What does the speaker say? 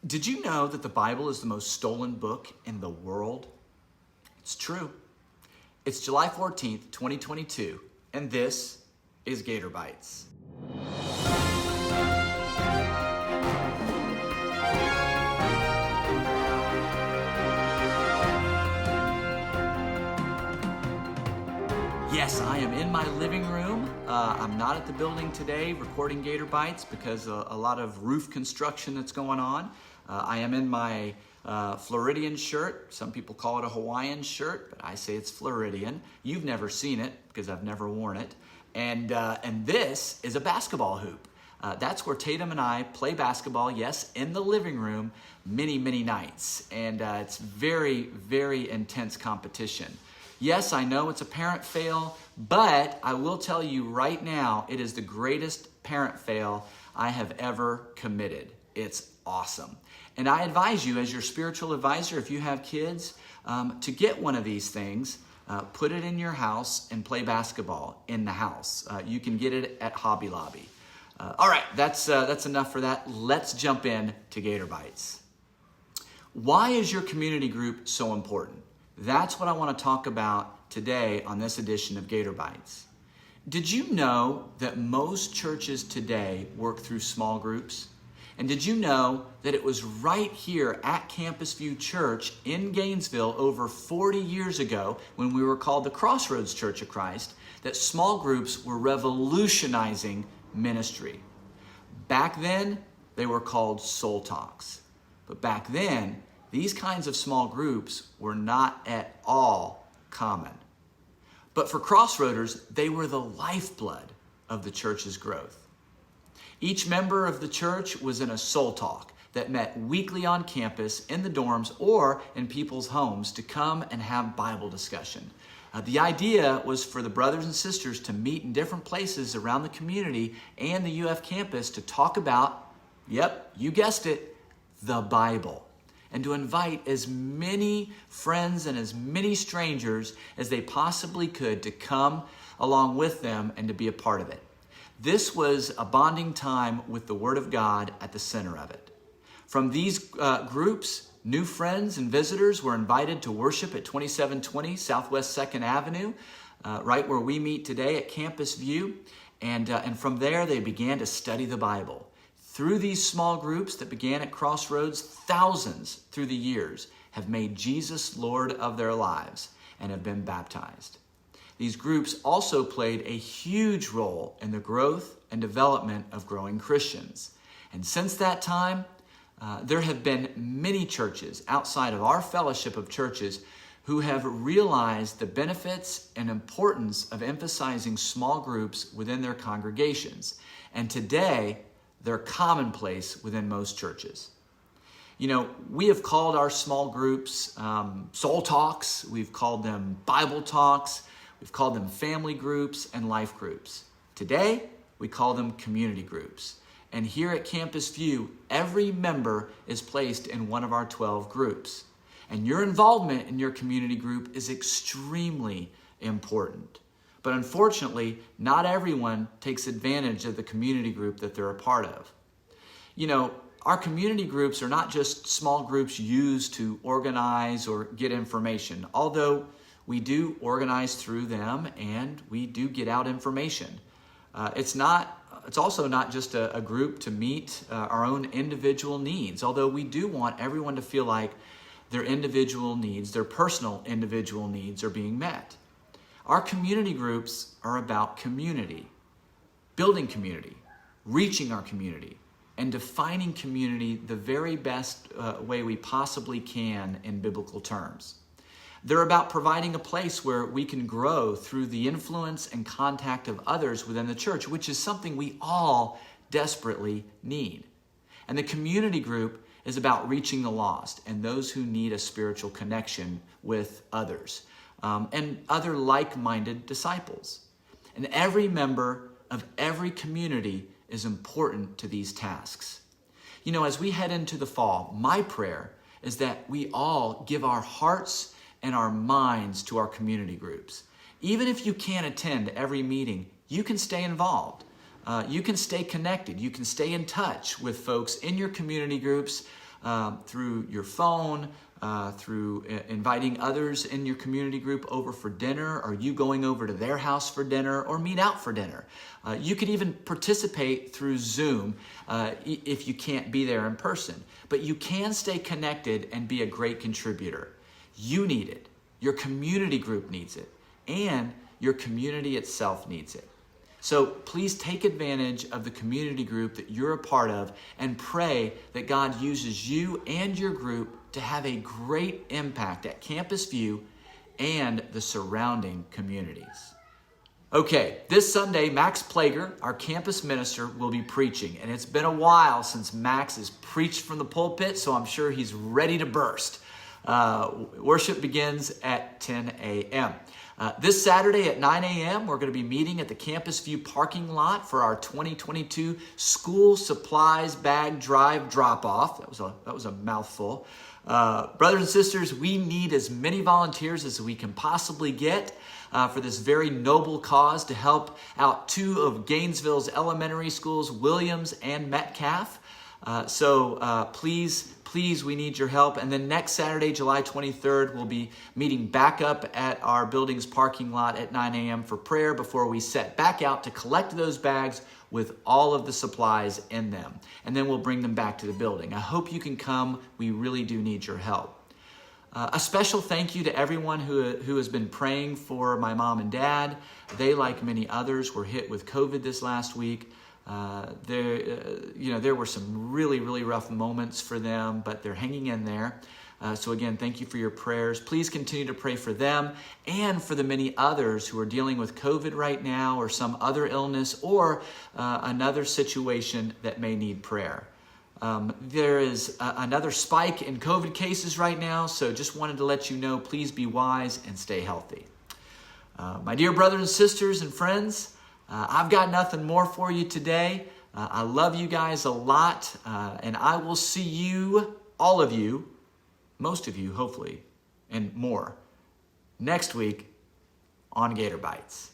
Did you know that the Bible is the most stolen book in the world? It's true. It's July 14th, 2022, and this is GatorBites. Yes, I am in my living room. I'm not at the building today recording GatorBites because a lot of roof construction that's going on. I am in my Floridian shirt. Some people call it a Hawaiian shirt, but I say it's Floridian. You've never seen it because I've never worn it. And this is a basketball hoop. That's where Tatum and I play basketball, yes, in the living room many nights. And it's very, very intense competition. Yes, I know it's a parent fail, but I will tell you right now, it is the greatest parent fail I have ever committed. It's awesome. And I advise you, as your spiritual advisor, if you have kids, to get one of these things, put it in your house and play basketball in the house. You can get it at Hobby Lobby. All right, that's enough for that. Let's jump in to GatorBites. Why is your community group so important? That's what I want to talk about today on this edition of GatorBites. Did you know that most churches today work through small groups? And did you know that it was right here at Campus View Church in Gainesville over 40 years ago, when we were called the Crossroads Church of Christ, that small groups were revolutionizing ministry? Back then, they were called soul talks. But back then, these kinds of small groups were not at all common. But for Crossroaders, they were the lifeblood of the church's growth. Each member of the church was in a soul talk that met weekly on campus, in the dorms, or in people's homes to come and have Bible discussion. The idea was for the brothers and sisters to meet in different places around the community and the UF campus to talk about, yep, you guessed it, the Bible, and to invite as many friends and as many strangers as they possibly could to come along with them and to be a part of it. This was a bonding time with the Word of God at the center of it. From these groups, new friends and visitors were invited to worship at 2720 Southwest 2nd Avenue, right where we meet today at Campus View. And from there, they began to study the Bible. Through these small groups that began at Crossroads, thousands through the years have made Jesus Lord of their lives and have been baptized. These groups also played a huge role in the growth and development of growing Christians. And since that time, there have been many churches outside of our fellowship of churches who have realized the benefits and importance of emphasizing small groups within their congregations. And today, they're commonplace within most churches. You know, we have called our small groups soul talks. We've called them Bible talks. We've called them family groups and life groups. Today, we call them community groups. And here at Campus View, every member is placed in one of our 12 groups. And your involvement in your community group is extremely important. But unfortunately, not everyone takes advantage of the community group that they're a part of. You know, our community groups are not just small groups used to organize or get information, although we do organize through them and we do get out information. It's also not just a group to meet our own individual needs, although we do want everyone to feel like their individual needs, their personal individual needs are being met. Our community groups are about community, building community, reaching our community, and defining community the very best way we possibly can in biblical terms. They're about providing a place where we can grow through the influence and contact of others within the church, which is something we all desperately need. And the community group is about reaching the lost and those who need a spiritual connection with others. And other like-minded disciples. And every member of every community is important to these tasks. You know, as we head into the fall, my prayer is that we all give our hearts and our minds to our community groups. Even if you can't attend every meeting, you can stay involved. You can stay connected. You can stay in touch with folks in your community groups through your phone, through inviting others in your community group over for dinner, or you going over to their house for dinner, or meet out for dinner. You could even participate through Zoom if you can't be there in person. But you can stay connected and be a great contributor. You need it. Your community group needs it. And your community itself needs it. So please take advantage of the community group that you're a part of and pray that God uses you and your group to have a great impact at Campus View and the surrounding communities. Okay, this Sunday, Max Plager, our campus minister, will be preaching. And it's been a while since Max has preached from the pulpit, so I'm sure he's ready to burst. Worship begins at 10 a.m. This Saturday at 9 a.m., we're going to be meeting at the Campus View parking lot for our 2022 school supplies bag drive drop-off. That was a mouthful. Brothers and sisters, we need as many volunteers as we can possibly get for this very noble cause to help out two of Gainesville's elementary schools, Williams and Metcalf. So please, we need your help. And then next Saturday, July 23rd, we'll be meeting back up at our building's parking lot at 9 a.m. for prayer before we set back out to collect those bags with all of the supplies in them. And then we'll bring them back to the building. I hope you can come. We really do need your help. A special thank you to everyone who has been praying for my mom and dad. They, like many others, were hit with COVID this last week. There were some really, really rough moments for them, but they're hanging in there. So again, thank you for your prayers. Please continue to pray for them and for the many others who are dealing with COVID right now or some other illness or another situation that may need prayer. There is another spike in COVID cases right now, so just wanted to let you know, please be wise and stay healthy. My dear brothers and sisters and friends, I've got nothing more for you today. I love you guys a lot, and I will see you, all of you, most of you, hopefully, and more, next week on GatorBites.